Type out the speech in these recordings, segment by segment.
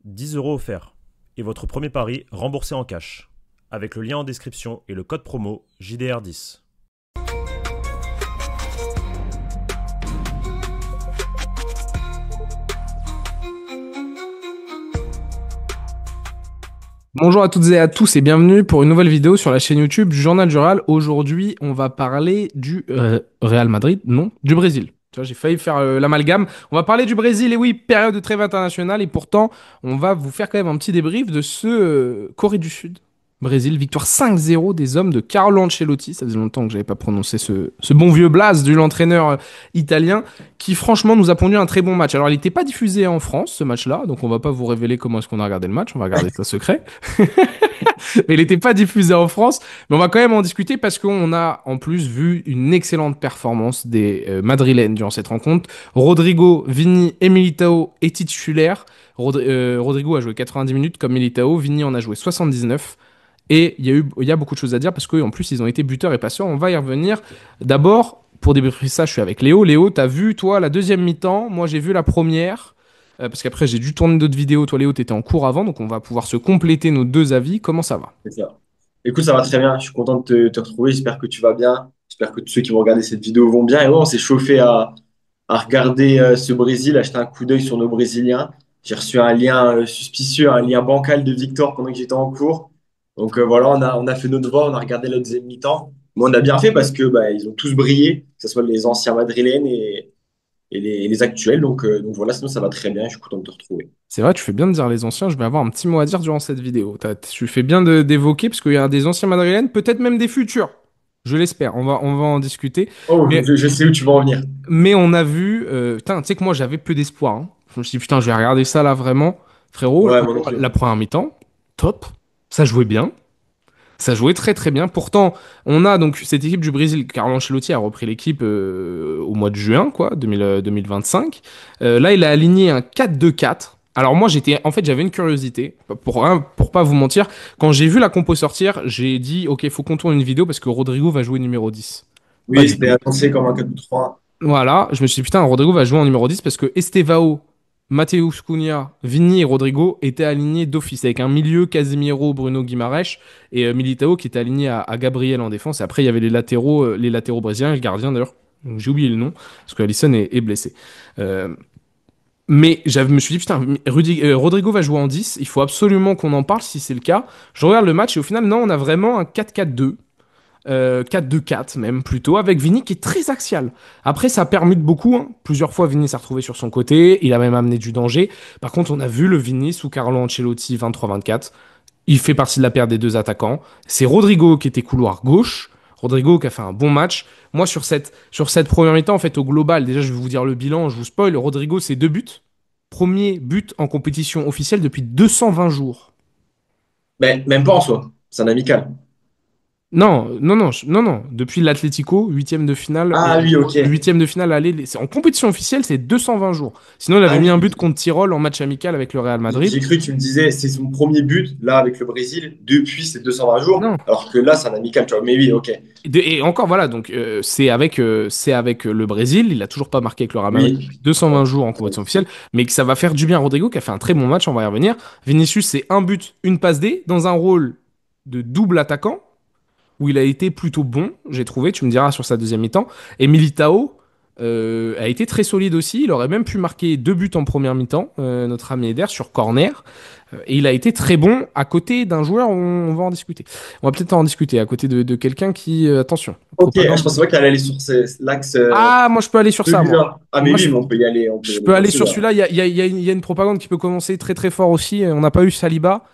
10 € offerts. Et votre premier pari remboursé en cash. Avec le lien en description et le code promo JDR10. Bonjour à toutes et à tous et bienvenue pour une nouvelle vidéo sur la chaîne YouTube du Journal du Real. Aujourd'hui, on va parler du Real Madrid, non, du Brésil. Tu vois, j'ai failli faire l'amalgame. On va parler du Brésil et oui, période de trêve internationale et pourtant, on va vous faire quand même un petit débrief de ce Corée du Sud. Brésil, victoire 5-0 des hommes de Carlo Ancelotti. Ça faisait longtemps que j'avais pas prononcé ce bon vieux blase de l'entraîneur italien qui franchement nous a pondu un très bon match. Alors il n'était pas diffusé en France ce match-là, donc on va pas vous révéler comment est-ce qu'on a regardé le match, on va garder ça secret. Mais il n'était pas diffusé en France, mais on va quand même en discuter parce qu'on a en plus vu une excellente performance des Madrilènes durant cette rencontre. Rodrigo, Vini et Militao est titulaire. Rodrigo a joué 90 minutes comme Militao, Vini en a joué 79. Et il y a beaucoup de choses à dire parce qu'en plus, ils ont été buteurs et passeurs. On va y revenir. D'abord, pour débriefer ça, je suis avec Léo. Léo, t'as vu, toi, la deuxième mi-temps. Moi, j'ai vu la première. Parce qu'après, j'ai dû tourner d'autres vidéos. Toi, Léo, t'étais en cours avant. Donc, on va pouvoir se compléter nos deux avis. Comment ça va? C'est ça. Écoute, ça va très bien. Je suis content de te retrouver. J'espère que tu vas bien. J'espère que tous ceux qui vont regarder cette vidéo vont bien. Et ouais, on s'est chauffé à regarder ce Brésil, à jeter un coup d'œil sur nos Brésiliens. J'ai reçu un lien suspicieux, un lien bancal de Victor pendant que j'étais en cours. Donc voilà, on a fait notre devoir, on a regardé la deuxième mi-temps. Mais on a bien fait parce que ils ont tous brillé, que ce soit les anciens madrilènes et les actuels. Donc voilà, sinon ça va très bien. Je suis content de te retrouver. C'est vrai, tu fais bien de dire les anciens. Je vais avoir un petit mot à dire durant cette vidéo. Tu fais bien d'évoquer parce qu'il y a des anciens madrilènes, peut-être même des futurs. Je l'espère. On va en discuter. Oh, Mais, je sais où tu vas en venir. mais on a vu. Putain, tu sais que moi, j'avais peu d'espoir, hein. Je me suis dit, putain, je vais regarder ça là vraiment. Frérot, Ouais, moi non plus. la première mi-temps, top. Ça jouait bien. Ça jouait très très bien. Pourtant, on a donc cette équipe du Brésil. Carlo Ancelotti a repris l'équipe au mois de juin, quoi, 2025. Là, il a aligné un 4-2-4. Alors moi, j'avais une curiosité. Pour pas vous mentir, quand j'ai vu la compo sortir, j'ai dit, ok, faut qu'on tourne une vidéo parce que Rodrigo va jouer numéro 10. Pas Oui, du c'était tout. annoncé comme un 4-3. Voilà, je me suis dit, putain, Rodrigo va jouer en numéro 10 parce que Estevao, Mateus Cunha, Vini et Rodrigo étaient alignés d'office avec un milieu Casemiro, Bruno Guimaraes et Militao qui était aligné à Gabriel en défense. Et après, il y avait les latéraux brésiliens et le gardien d'ailleurs. Donc, j'ai oublié le nom parce que Alisson est blessé. Euh, mais je me suis dit, putain, Rodrigo va jouer en 10. Il faut absolument qu'on en parle si c'est le cas. Je regarde le match et au final, non, on a vraiment un 4-4-2. 4-2-4 même plutôt, avec Vini qui est très axial. Après, ça permute beaucoup, hein. Plusieurs fois, Vini s'est retrouvé sur son côté, il a même amené du danger. Par contre, on a vu le Vini sous Carlo Ancelotti 23-24. Il fait partie de la paire des deux attaquants. C'est Rodrigo qui était couloir gauche. Rodrigo qui a fait un bon match. Moi, sur cette première mi-temps, en fait, au global, déjà, je vais vous dire le bilan, je vous spoil. Rodrigo, c'est 2 buts. Premier but en compétition officielle depuis 220 jours. Mais même pas en soi. C'est un amical. Non, non, non, non, non. Depuis l'Atlético, huitième de finale, Ah oui, ok. huitième de finale aller. En compétition officielle, c'est 220 jours. Sinon, il avait Ah mis un oui. but contre Tyrol en match amical avec le Real Madrid. J'ai cru que tu me disais c'est son premier but là avec le Brésil depuis ces 220 jours, Non. alors que là c'est un amical, tu vois. Mais oui, ok. Et encore, voilà, donc c'est avec le Brésil. Il a toujours pas marqué avec le Real Madrid Oui. depuis 220 jours en compétition officielle, mais que ça va faire du bien à Rodrigo, qui a fait un très bon match, on va y revenir. Vinicius, c'est un but, une passe D, dans un rôle de double attaquant, où il a été plutôt bon, j'ai trouvé, tu me diras sur sa deuxième mi-temps. Et Militao a été très solide aussi. Il aurait même pu marquer 2 buts en première mi-temps, notre ami Eder, sur corner. Et il a été très bon à côté d'un joueur, on va en discuter. On va peut-être en discuter, à côté de quelqu'un qui... attention, Ok, je propagande. pensais pas qu'elle allait sur l'axe Ah, moi je peux aller sur ça, moi. celui-là. Ah mais Moi oui, je, mais on peut y aller, on peut y je aller peux sur aller sur celui-là. celui-là. Il y a une propagande qui peut commencer très très fort aussi. On n'a pas eu Saliba.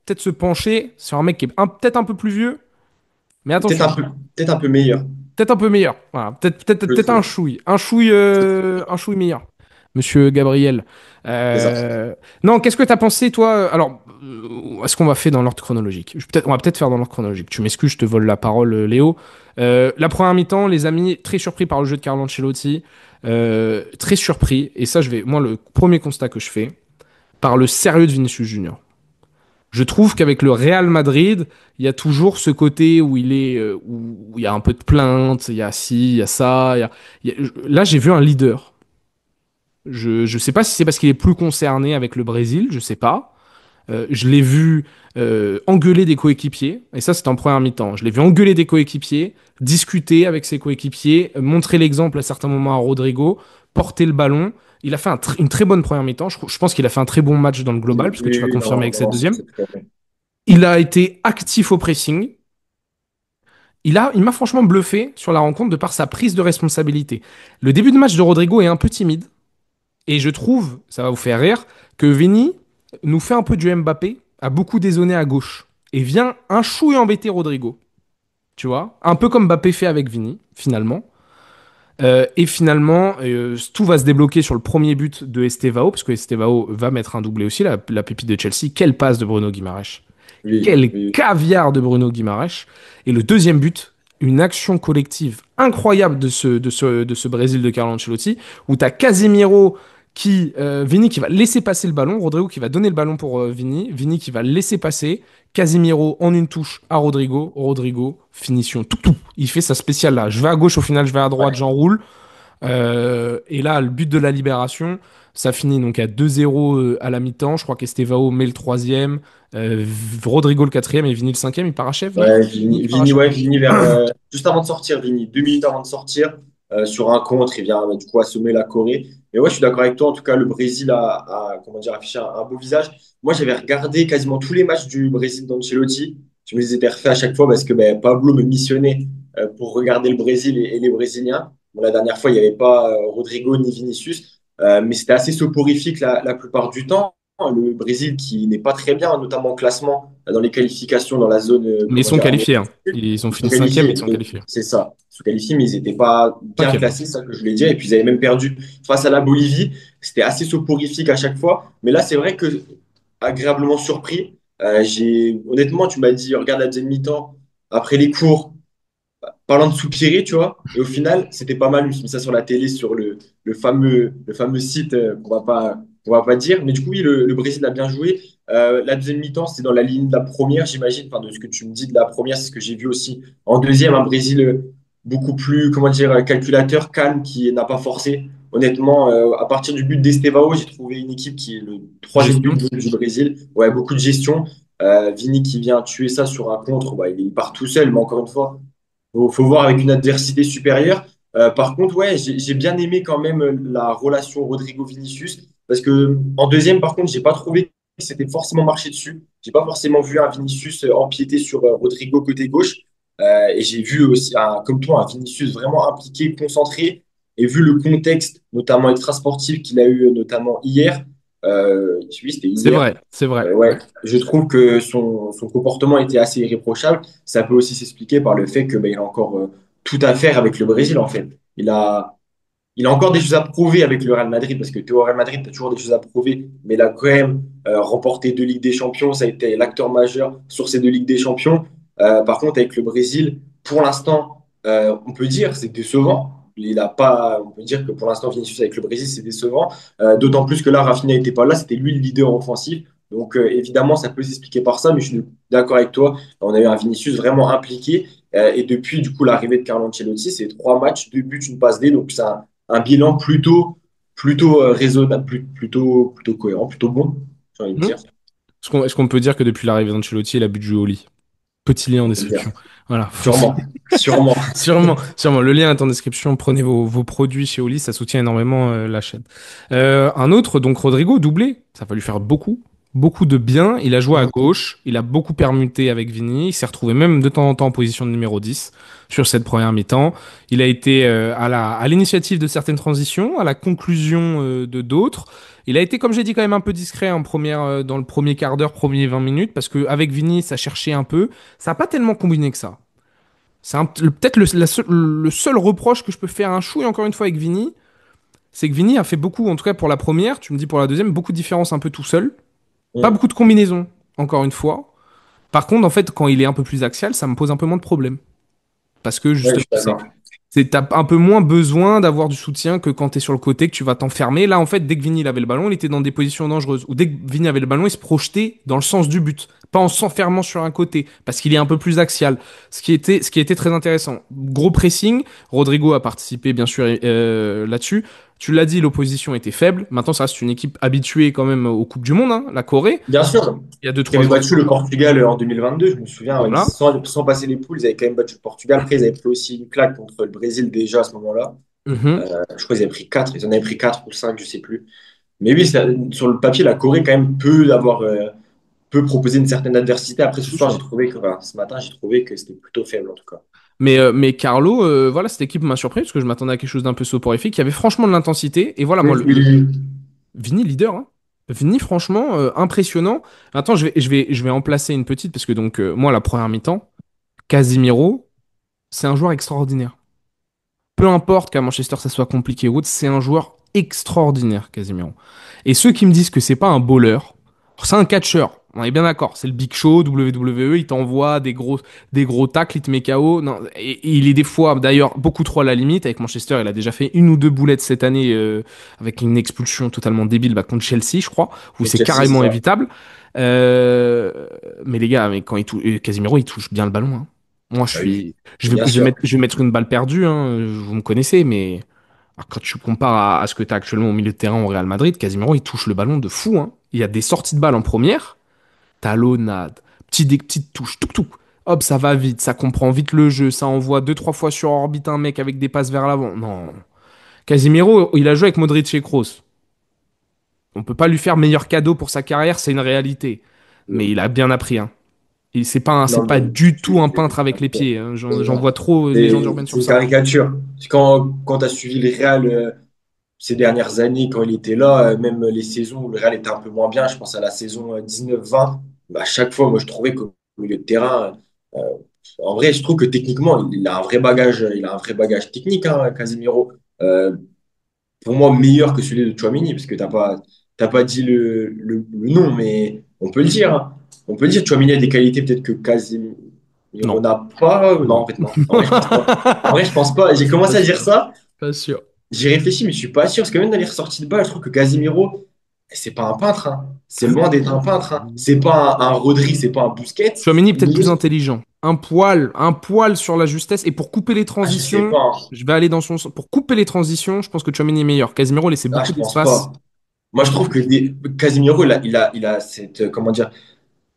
Peut-être se pencher sur un mec qui est peut-être un peu plus vieux, mais Peut-être attention. un peu, peut-être un peu meilleur, Peut-être un peu meilleur. Voilà. je Peut-être un trouve. chouille. Un chouille meilleur. Monsieur Gabriel. C'est ça. Non, qu'est-ce que t'as pensé, toi? Alors, est-ce qu'on va faire dans l'ordre chronologique? On va peut-être faire dans l'ordre chronologique. Tu m'excuses, je te vole la parole, Léo. La première mi-temps, les amis, très surpris par le jeu de Carlo Ancelotti. Très surpris. Et ça, moi, le premier constat que je fais, par le sérieux de Vinicius Junior. Je trouve qu'avec le Real Madrid, il y a toujours ce côté où où il y a un peu de plainte, il y a ci, il y a ça. Là, j'ai vu un leader. Je sais pas si c'est parce qu'il est plus concerné avec le Brésil, je sais pas. Je l'ai vu engueuler des coéquipiers, et ça c'était en première mi-temps. Je l'ai vu engueuler des coéquipiers, discuter avec ses coéquipiers, montrer l'exemple à certains moments à Rodrigo, porter le ballon. Il a fait une très bonne première mi-temps. Je pense qu'il a fait un très bon match dans le global, Oui, puisque tu vas oui, confirmer non, avec non, cette non, deuxième. c'est tout à fait. Il a été actif au pressing. Il m'a franchement bluffé sur la rencontre de par sa prise de responsabilité. Le début de match de Rodrigo est un peu timide. Et je trouve, ça va vous faire rire, que Vini nous fait un peu du Mbappé, a beaucoup dézonné à gauche. Et vient un chouille embêter Rodrigo. Tu vois? Un peu comme Mbappé fait avec Vini, finalement. Et finalement, tout va se débloquer sur le premier but de Estevao, parce que Estevao va mettre un doublé aussi, la pépite de Chelsea. Quelle passe de Bruno Guimaraes! Oui, Quel oui. caviar de Bruno Guimaraes. Et le deuxième but, une action collective incroyable de ce Brésil de Carlo Ancelotti, où tu as Casemiro Vini qui va laisser passer le ballon, Rodrigo qui va donner le ballon pour Vini, Vini qui va laisser passer, Casemiro en une touche à Rodrigo, Rodrigo, finition, tout. Il fait sa spéciale là. Je vais à gauche, au final, je vais à droite, Ouais. j'enroule. Et là, le but de la libération, ça finit donc à 2-0 à la mi-temps. Je crois qu'Estevao met le troisième, Rodrigo le quatrième et Vini le cinquième. Il parachève, non? Ouais, Vini qui Vini, parachève. ouais, Vini vers, juste avant de sortir, Vini, 2 minutes avant de sortir, sur un contre, il vient du coup assommer la Corée. Mais ouais, je suis d'accord avec toi. En tout cas, le Brésil comment dire, affiché un beau visage. Moi, j'avais regardé quasiment tous les matchs du Brésil d'Ancelotti. Je me les étais refaits à chaque fois parce que ben, Pablo me missionnait pour regarder le Brésil et les Brésiliens. Bon, la dernière fois, il n'y avait pas Rodrigo ni Vinicius, mais c'était assez soporifique la plupart du temps. Le Brésil qui n'est pas très bien, notamment au classement, dans les qualifications dans la zone, Mais ils comment sont dire, qualifiés, hein. Amérique. Ils ont Ils sont fini cinquième, ils qualifiés, sont qualifiés. c'est ça. Ils sont qualifiés, mais ils n'étaient pas bien Cinquième. classés, c'est ça que je voulais dire. Et puis ils avaient même perdu face à la Bolivie. C'était assez soporifique à chaque fois. Mais là, c'est vrai que agréablement surpris. Honnêtement, tu m'as dit, regarde la deuxième mi-temps après les cours parlant de soupirer, tu vois. Et au final, c'était pas mal. Je mis ça sur la télé, sur le fameux site qu'on va pas dire. Mais du coup, oui, le Brésil a bien joué. La deuxième mi-temps, c'est dans la ligne de la première, j'imagine. Enfin, de ce que tu me dis de la première, c'est ce que j'ai vu aussi. En deuxième, un Brésil beaucoup plus, comment dire, calculateur, calme, qui n'a pas forcé. Honnêtement, à partir du but d'Estevao, j'ai trouvé une équipe qui est le troisième Gestion. but du Brésil. Ouais, beaucoup de gestion. Vini qui vient tuer ça sur un contre, bah, il part tout seul, mais encore une fois, faut voir avec une adversité supérieure. Par contre, ouais, j'ai bien aimé quand même la relation Rodrigo-Vinicius parce que en deuxième, par contre, j'ai pas trouvé que c'était forcément marché dessus. J'ai pas forcément vu un Vinicius empiéter sur Rodrigo côté gauche. Et j'ai vu aussi, comme toi, un Vinicius vraiment impliqué, concentré. Et vu le contexte, notamment extrasportif qu'il a eu notamment hier, oui, c'était C'est hier. vrai, c'est vrai. Ouais, je trouve que son comportement était assez irréprochable. Ça peut aussi s'expliquer par le fait que il a encore tout à faire avec le Brésil en fait. Il a encore des choses à prouver avec le Real Madrid parce que tu es au Real Madrid, tu as toujours des choses à prouver, mais il a quand même remporté 2 Ligues des Champions. Ça a été l'acteur majeur sur ces 2 Ligues des Champions. Par contre, avec le Brésil, pour l'instant, on peut dire c'est décevant. Il a pas, on peut dire que pour l'instant, Vinicius avec le Brésil, c'est décevant. D'autant plus que là, Rafinha n'était pas là, c'était lui le leader offensif. Donc évidemment, ça peut s'expliquer par ça, mais je suis d'accord avec toi. On a eu un Vinicius vraiment impliqué. Et depuis du coup l'arrivée de Carlo Ancelotti, c'est 3 matchs, 2 buts, une passe D. Donc c'est un bilan plutôt raisonnable, plutôt cohérent, plutôt bon, j'ai envie de Hmm. dire. Est-ce qu'on peut dire que depuis l'arrivée d'Ancelotti, il a bu de jeu au lit? Petit lien en On peut le dire. description. Voilà. Sûrement, sûrement. Sûrement, sûrement. Le lien est en description. Prenez vos produits chez Oli, ça soutient énormément la chaîne. Un autre, donc Rodrigo, doublé. Ça va lui faire beaucoup de bien. Il a joué à gauche, il a beaucoup permuté avec Vini. Il s'est retrouvé même de temps en temps en position de numéro 10 sur cette première mi-temps. Il a été à l'initiative de certaines transitions, à la conclusion de d'autres. Il a été, comme j'ai dit, quand même un peu discret dans le premier quart d'heure, premier 20 minutes, parce qu'avec Vini, ça cherchait un peu. Ça n'a pas tellement combiné que ça. Peut-être le seul reproche que je peux faire à un chou, et encore une fois avec Vini, c'est que Vini a fait beaucoup, en tout cas pour la première, tu me dis pour la deuxième, beaucoup de différences un peu tout seul. Pas Mm. beaucoup de combinaisons, encore une fois. Par contre, en fait, quand il est un peu plus axial, ça me pose un peu moins de problèmes. Parce que Ouais, je justement, suis d'accord. t'as un peu moins besoin d'avoir du soutien que quand t'es sur le côté, que tu vas t'enfermer. Là, en fait, dès que Vini il avait le ballon, il était dans des positions dangereuses. Ou dès que Vini avait le ballon, il se projetait dans le sens du but. Pas en s'enfermant sur un côté, parce qu'il est un peu plus axial. Ce qui était très intéressant. Gros pressing. Rodrigo a participé, bien sûr, là-dessus. Tu l'as dit, l'opposition était faible. Maintenant, ça reste une équipe habituée quand même aux Coupes du Monde, hein, la Corée. Bien sûr, Il y a deux qui avait trois ans. battu le Portugal en 2022, je me souviens, Voilà. sans passer les poules, ils avaient quand même battu le Portugal. Après, ils avaient pris aussi une claque contre le Brésil déjà à ce moment-là. Mhm. Je crois qu'ils avaient pris 4, ils en avaient pris 4 ou 5, je sais plus. Mais oui, sur le papier, la Corée quand même peut proposer une certaine adversité. Après, ce C'est soir, sûr. ce matin, j'ai trouvé que c'était plutôt faible en tout cas. Mais Carlo, voilà, cette équipe m'a surpris parce que je m'attendais à quelque chose d'un peu soporifique. Il y avait franchement de l'intensité. Et voilà, moi, Vini leader, hein. Vini, franchement, impressionnant. Attends, je vais en placer une petite parce que donc, moi, la première mi-temps, Casimiro, c'est un joueur extraordinaire. Peu importe qu'à Manchester ça soit compliqué ou autre, c'est un joueur extraordinaire, Casemiro. Et ceux qui me disent que c'est pas un bowler, c'est un catcheur. On est bien d'accord, c'est le Big Show, WWE, il t'envoie des gros tacles, il te met KO. Non, et il est des fois, d'ailleurs, beaucoup trop à la limite. Avec Manchester, il a déjà fait une ou deux boulettes cette année avec une expulsion totalement débile bah, contre Chelsea, je crois, où Et c'est Chelsea, c'est carrément ça. évitable. Euh, mais les gars, mais quand il touche, Casemiro, il touche bien le ballon, hein. Moi, Bah oui, je vais, bien je vais sûr. mettre, je vais mettre une balle perdue, hein, vous me connaissez, mais quand tu compares à ce que tu as actuellement au milieu de terrain au Real Madrid, Casemiro, il touche le ballon de fou, hein. Il y a des sorties de balles en première, talonnade, des petites touches, tout. Hop, ça va vite, ça comprend vite le jeu, ça envoie deux, trois fois sur orbite un mec avec des passes vers l'avant. Non. Casemiro, il a joué avec Modric et Kroos. On peut pas lui faire meilleur cadeau pour sa carrière, c'est une réalité. Mais il a bien appris, hein. Et c'est Non, pas mais du tout un peintre avec les pieds, hein. J'en vois trop les légendes urbaines c'est sur une ça. caricature. Quand tu as suivi le Real ces dernières années, quand il était là, même les saisons où le Real était un peu moins bien, je pense à la saison 19-20, bah, à chaque fois, moi, je trouvais qu'au milieu de terrain, euh, en vrai, je trouve que techniquement, il a un vrai bagage technique, hein, Casemiro. Euh, pour moi, meilleur que celui de Tchouaméni, parce que t'as pas dit le nom, mais on peut le dire, hein. On peut le dire, Tchouaméni a des qualités peut-être que Casemiro Non. n'a pas. Non, Non. en fait, non. En vrai, je pense pas. En vrai, je pense pas. J'ai commencé Pas à dire sûr. ça. Pas sûr. J'ai réfléchi, mais je suis pas sûr. Parce que même dans les ressorties de balles, je trouve que Casemiro, c'est pas un peintre, hein. C'est loin d'être un peintre, hein. C'est pas un Rodri, c'est pas un Busquets. Tchouaméni peut-être plus Mais, intelligent. Un poil sur la justesse. Et pour couper les je sais transitions, pas, hein. je vais aller dans son sens. Pour couper les transitions, je pense que Tchouaméni est meilleur. Casemiro laissait Ah, beaucoup je pense d'espace. pas. Moi, je trouve que Casemiro, il a cette, comment dire,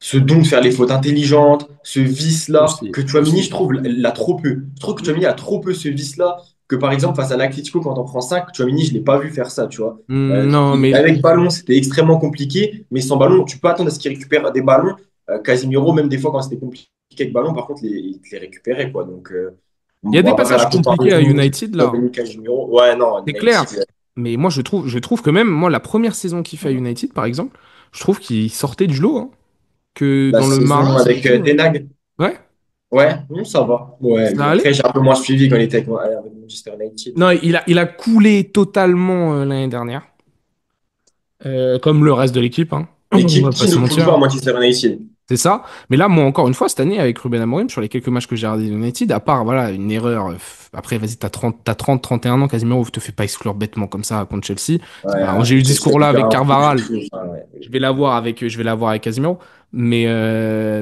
ce don de faire les fautes intelligentes, ce vice-là, Aussi. que Tchouaméni, je trouve, l'a trop peu. Je trouve que Tchouaméni a trop peu ce vice-là, que par exemple, face à l'Atlético, quand on prend 5 Tchouaméni, je ne l'ai pas vu faire ça, tu vois. Non, mais Avec ballon, c'était extrêmement compliqué, mais sans ballon, tu peux attendre à ce qu'il récupère des ballons. Casemiro, même des fois, quand c'était compliqué avec ballon, par contre, il te les récupérait, quoi. Donc, il y a on des va pas faire passages la compliqués à comparaison United là. Tchouaméni, Casemiro. Ouais, non, C'est clair. United, Mais moi, je trouve que même, moi, la première saison qu'il fait à United, par exemple, je trouve qu'il sortait du lot, hein. Que la dans le saison Marais, avec c'était. Ten Hag. Ouais, Ouais, ça va. Ouais, ça après, allait. j'ai un peu moins suivi quand il était avec Manchester United. Non, il a coulé totalement l'année dernière. Comme le reste de l'équipe, hein. Mais On va pas qui se ne coule pas mentir. à Manchester United? C'est ça. Mais là, moi, encore une fois, cette année, avec Ruben Amorim, sur les quelques matchs que j'ai regardés de United, à part, voilà, une erreur. Après, vas-y, t'as 30, 31 ans, Casemiro, te fais pas exclure bêtement comme ça contre Chelsea. Ouais, Alors, j'ai eu ce Chelsea a discours-là dû faire avec un coup, je Carvaral. trouve. Ah, ouais. Je vais l'avoir avec Casemiro. Mais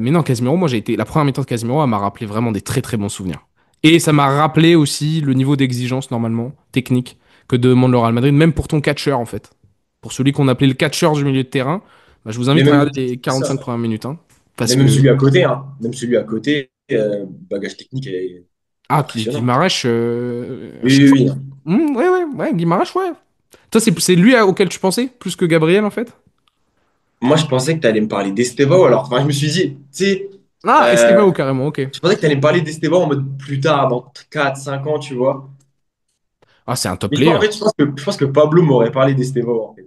non, Casemiro, moi, la première mi-temps de Casemiro, elle m'a rappelé vraiment des très, très bons souvenirs. Et ça m'a rappelé aussi le niveau d'exigence, normalement, technique, que demande le Real Madrid, même pour ton catcheur, en fait. Pour celui qu'on appelait le catcheur du milieu de terrain, bah, je vous Mais invite à même, regarder les c'est ça. 45 premières minutes, hein. Mais Parce même que celui à côté, hein. Même celui à côté, bagage technique est impressionnant. Guimaraes, à Oui, chaque oui, fois. oui. Ouais, Guimaraes, ouais. Toi, c'est lui auquel tu pensais, plus que Gabriel, en fait? Moi, je pensais que tu allais me parler d'Estevao. Alors, enfin, je me suis dit, tu sais, Ah, euh, Estevao, carrément, ok. je pensais que tu allais me parler d'Estevao en mode plus tard, dans 4 5 ans, tu vois. Ah, c'est un top Mais player. en fait, je pense que Pablo m'aurait parlé d'Estevao, en fait.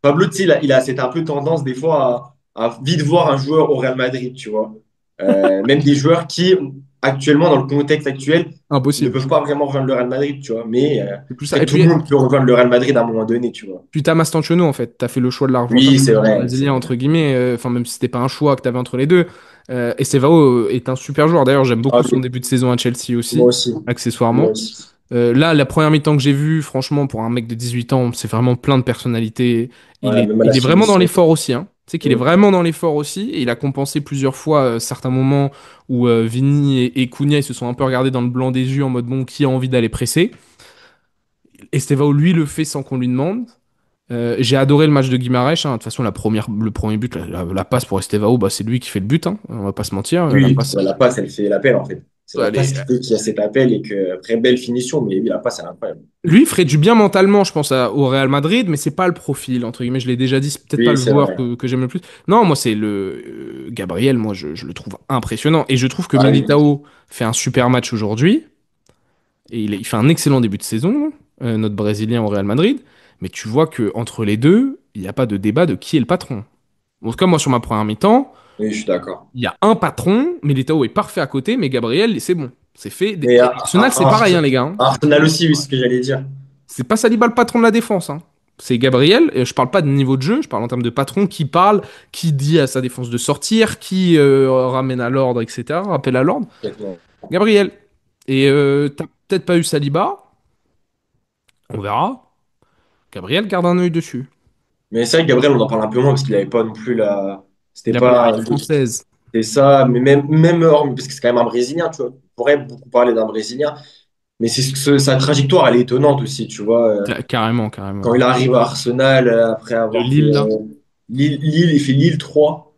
Pablo, tu sais, il a cette un peu tendance des fois à vite voir un joueur au Real Madrid, tu vois. Même des joueurs qui, actuellement, dans le contexte actuel, ne Impossible. peuvent pas vraiment rejoindre le Real Madrid, tu vois. Mais C'est plus ça. après, Et tout le monde peut rejoindre le Real Madrid à un moment donné, tu vois. puis t'as Mastantuono, en fait. T'as fait le choix de l'Argentin Oui, c'est plutôt que du vrai, c'est Brésilien, vrai. entre guillemets. Enfin, même si c'était pas un choix que t'avais entre les deux. Estevao est un super joueur. D'ailleurs, j'aime Ah beaucoup son oui, début de saison à Chelsea moi aussi, aussi. Moi accessoirement. aussi. Là, la première mi-temps que j'ai vue, franchement, pour un mec de 18 ans, c'est vraiment plein de personnalité. Il Ouais, est, même à la il est vraiment dans finition. l'effort aussi, hein. Tu sais qu'il est Mm. vraiment dans l'effort aussi. Et il a compensé plusieurs fois certains moments où Vini et Cunha ils se sont un peu regardés dans le blanc des yeux en mode bon, qui a envie d'aller presser? Estevao, lui, le fait sans qu'on lui demande. J'ai adoré le match de Guimarães, hein. De toute façon, le premier but, la passe pour Estevao, bah, c'est lui qui fait le but, hein. On va pas se mentir. La Oui, passe, ouais, la passe, elle fait l'appel en fait. C'est la elle passe est- qui fait qu'il y a cet appel et que, après, belle finition, mais oui, la passe, elle est incroyable. Lui, il ferait du bien mentalement, je pense, au Real Madrid, mais c'est pas le profil, entre guillemets. Je l'ai déjà dit, c'est peut-être pas Oui, le c'est joueur vrai. que j'aime le plus. Non, moi, c'est le Gabriel, moi, je le trouve impressionnant. Et je trouve que Ah oui. Militao fait un super match aujourd'hui. Et il fait un excellent début de saison, notre Brésilien au Real Madrid. Mais tu vois que entre les deux, il n'y a pas de débat de qui est le patron. En tout cas, moi, sur ma première mi-temps, Oui, je suis d'accord. il y a un patron, Militao est parfait à côté, mais Gabriel, c'est bon. C'est fait. Mais Et Arsenal, c'est pareil, hein, les gars, hein. Arsenal aussi, oui, c'est ce que j'allais dire. C'est pas Saliba le patron de la défense, hein. C'est Gabriel. Et je parle pas de niveau de jeu, je parle en termes de patron qui parle, qui dit à sa défense de sortir, qui ramène à l'ordre, etc. Rappelle à l'ordre. Complètement. Gabriel. Et t'as peut-être pas eu Saliba, on verra. Gabriel garde un œil dessus. Mais c'est vrai que Gabriel, on en parle un peu moins parce qu'il avait pas non plus la. C'était Il a pas la pas. hype française. C'est ça, mais même hors, parce que c'est quand même un Brésilien, tu vois. On pourrait beaucoup parler d'un Brésilien, mais sa trajectoire, elle est étonnante aussi, tu vois. Carrément, carrément. Quand il arrive à Arsenal, après De avoir fait Lille, là. Lille, il fait Lille 3.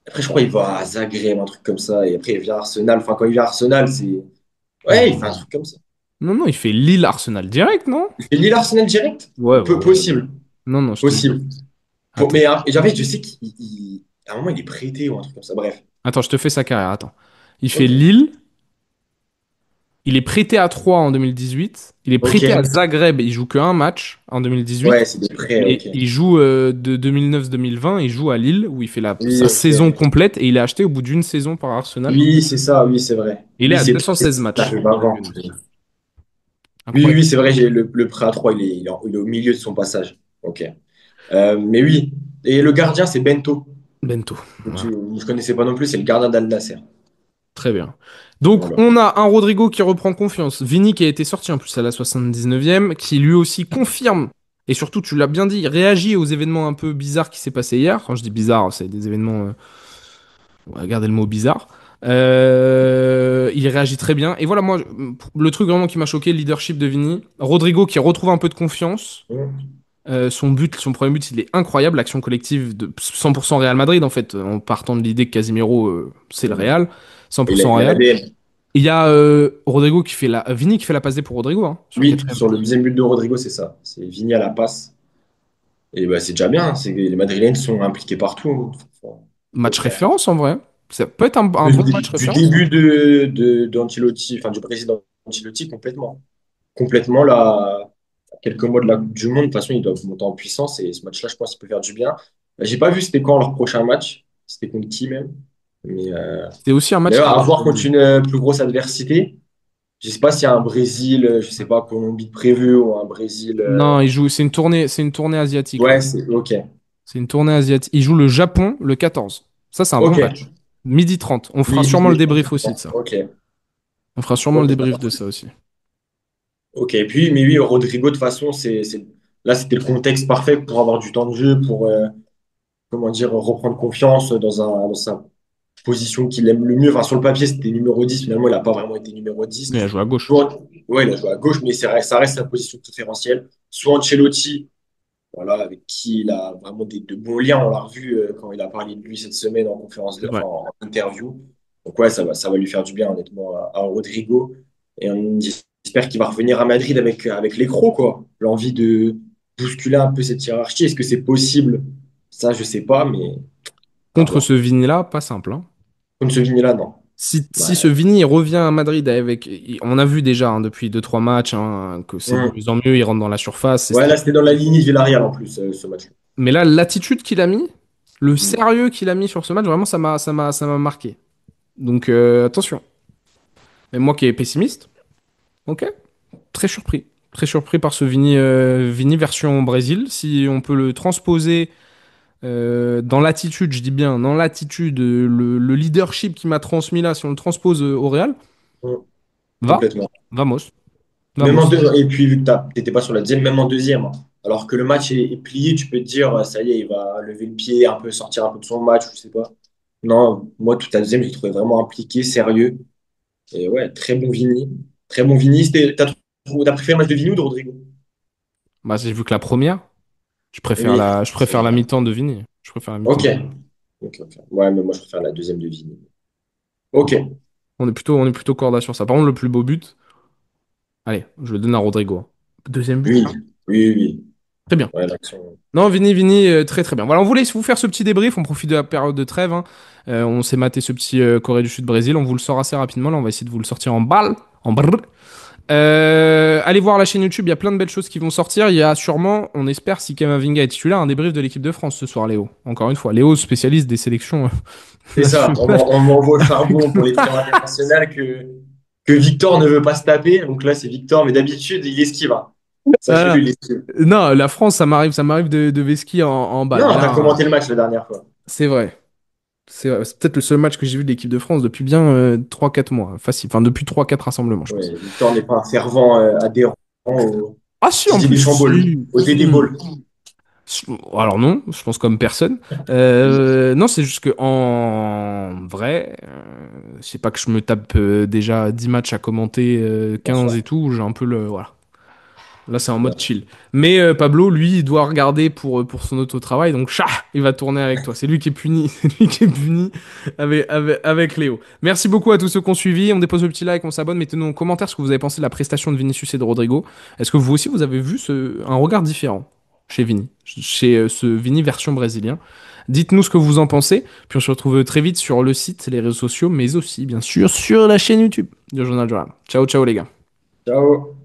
Après, je crois qu'il va à Zagreb, un truc comme ça. Et après, il vient à Arsenal. Enfin, quand il vient à Arsenal, c'est. Ouais, il fait un Non. truc comme ça. Non, non, il fait Lille-Arsenal direct, non? Il fait Lille-Arsenal direct? Ouais, ouais, ouais. Possible. Non, non, je te jure. Possible. Attends. Mais en fait, je sais qu'à un moment, il est prêté ou un truc comme ça. Bref. Attends, je te fais sa carrière. Attends. Il fait Ok. Lille. Il est prêté à 3 en 2018. Il est Ok. prêté à Zagreb. Il joue que un match en 2018. Ouais, c'est des prêts, Et ok. il joue de 2009-2020. Il joue à Lille où il fait Oui, sa saison ok. complète. Et il est acheté au bout d'une saison par Arsenal. Oui, c'est ça, oui, c'est vrai. Et il est Oui, à c'est 216 ça matchs fait pas avec avant. nous. Oui, oui, Incroyable. oui, c'est vrai, j'ai le prêt à 3 il est au milieu de son passage. Ok. Mais oui. Et le gardien, c'est Bento. Bento. Voilà. Vous ne connaissez pas non plus, c'est le gardien d'Al Nassr. Très bien. Donc, Voilà. on a un Rodrigo qui reprend confiance. Vini qui a été sorti en plus à la 79e, qui lui aussi confirme. Et surtout, tu l'as bien dit, il réagit aux événements un peu bizarres qui s'est passé hier. Quand je dis bizarre, c'est des événements. On va garder le mot bizarre. Il réagit très bien. Et voilà, moi, le truc vraiment qui m'a choqué, le leadership de Vini. Rodrigo qui retrouve un peu de confiance. Son premier but, il est incroyable. L'action collective de 100% Real Madrid, en fait, en partant de l'idée que Casemiro, c'est le Real. Il 100% a Real. l'ADN. Il y a Rodrigo qui fait Vini qui fait la passe D pour Rodrigo, hein, sur le Oui, quatrième. sur le deuxième but de Rodrigo, c'est ça. C'est Vigne à la passe. Et bah, c'est déjà bien, hein. Les Madrilènes sont impliqués partout. Faut Match faire. référence en vrai. Ça peut être un bon match Du référence. début d'Ancelotti, enfin du président Ancelotti, complètement. Complètement, là, à quelques mois de la Coupe du Monde, de toute façon, ils doivent monter en puissance et ce match-là, je pense qu'il peut faire du bien. J'ai pas vu c'était quand leur prochain match, c'était contre qui même. Mais C'est aussi un match d'ailleurs, qui à va. voir contre une plus grosse adversité. Je sais pas s'il y a un Brésil, je sais pas, Colombie de prévu ou un Brésil. Non, il joue. C'est une tournée asiatique là. Ouais, c'est ok. C'est une tournée asiatique. Il joue le Japon le 14. Ça, c'est un bon Ok. match. Midi 30. On fera Oui, sûrement le débrief aussi de ça. ok. On fera sûrement le Ok, débrief de ça aussi. ok. Et puis, mais oui, Rodrigo, de toute façon, là, c'était le contexte parfait pour avoir du temps de jeu, pour, comment dire, reprendre confiance dans sa position qu'il aime le mieux. Enfin, sur le papier, c'était numéro 10. Finalement, il n'a pas vraiment été numéro 10. Il a joué à gauche. Ouais, il a joué à gauche, mais ça reste sa position préférentielle. Soit Ancelotti, voilà, avec qui il a vraiment de bons liens. On l'a revu quand il a parlé de lui cette semaine en conférence, C'est vrai. enfin, en interview. Donc, ouais, ça va lui faire du bien, honnêtement, à Rodrigo. Et on espère qu'il va revenir à Madrid avec les crocs, quoi. L'envie de bousculer un peu cette hiérarchie. Est-ce que c'est possible? Ça, je sais pas, mais à Contre ce voir. Vini-là, pas simple, hein. Comme ce Vini-là, non. Si Ouais. ce Vini il revient à Madrid avec. On a vu déjà hein, depuis deux trois matchs hein, que c'est de mieux en mieux, il rentre dans la surface. Ouais, là, c'était dans la lignée de Villarreal en plus, ce match. Mais là, l'attitude qu'il a mis, le Mm. sérieux qu'il a mis sur ce match, vraiment, ça m'a marqué. Donc attention. Mais moi qui est pessimiste, ok, très surpris. Très surpris par ce Vini version Brésil. Si on peut le transposer dans l'attitude, je dis bien, dans l'attitude, le leadership qu'il m'a transmis là, si on le transpose au Real, Mm. va, Complètement. vamos, Même en vamos. deux, et puis, vu que tu n'étais pas sur la deuxième, même en deuxième, hein. Alors que le match est plié, tu peux te dire, ça y est, il va lever le pied, un peu sortir un peu de son match, je sais pas. Non, moi, toute la deuxième, je l'ai trouvé vraiment impliqué, sérieux. Et ouais, très bon Vini. Très bon Vini. T'as préféré le match de Vini ou de Rodrigo? Bah, j'ai vu que la première. Oui. Je préfère la mi-temps de Vini. Je préfère la mi-temps Ok. de Vini. Ok. Ouais, mais moi, je préfère la deuxième de Vini. Ok. On est plutôt corda sur ça. Par contre, le plus beau but, allez, je le donne à Rodrigo. Deuxième but. Oui. Oui, oui. Très bien. Ouais, l'action. Non, Vini, très très bien. Voilà, on voulait vous faire ce petit débrief. On profite de la période de trêve, hein. On s'est maté ce petit Corée du Sud-Brésil. On vous le sort assez rapidement. Là, on va essayer de vous le sortir en balle. En brrr. Allez voir la chaîne YouTube, il y a plein de belles choses qui vont sortir. Il y a sûrement, on espère, si Kamavinga est titulaire, un débrief de l'équipe de France ce soir, Léo. Encore une fois, Léo, spécialiste des sélections C'est ça. nationales. On m'envoie au charbon pour les tirs internationaux que Victor ne veut pas se taper. Donc là, c'est Victor, mais d'habitude, il esquive, hein. Sachez-le, Voilà. il esquive. Non, la France, ça m'arrive de Veski en balle. Mais Non, t'as là, commenté le match la dernière fois. c'est vrai. C'est vrai. C'est peut-être le seul match que j'ai vu de l'équipe de France depuis bien 3-4 mois. Facile. Enfin, depuis 3-4 rassemblements, je pense. Ouais, Victor n'est pas un fervent adhérent au Ah si, en Didier plus, Deschamps Ball, si. au Teddy Ball. Alors non, je pense comme personne. Non, c'est juste que en vrai, c'est pas que je me tape déjà 10 matchs à commenter, Bien 15 sûr, et tout, j'ai un peu le... Voilà. Là, c'est en bien mode sûr. chill. Mais Pablo, lui, il doit regarder pour son auto-travail, donc chat, il va tourner avec toi. C'est lui qui est puni, c'est lui qui est puni avec Léo. Merci beaucoup à tous ceux qui ont suivi. On dépose le petit like, on s'abonne. Mettez-nous en commentaire ce que vous avez pensé de la prestation de Vinicius et de Rodrigo. Est-ce que vous aussi, vous avez vu un regard différent chez Vini, chez ce Vini version brésilien? Dites-nous ce que vous en pensez. Puis on se retrouve très vite sur le site, les réseaux sociaux, mais aussi, bien sûr, sur la chaîne YouTube du Journal du Rap. Ciao, ciao les gars. Ciao.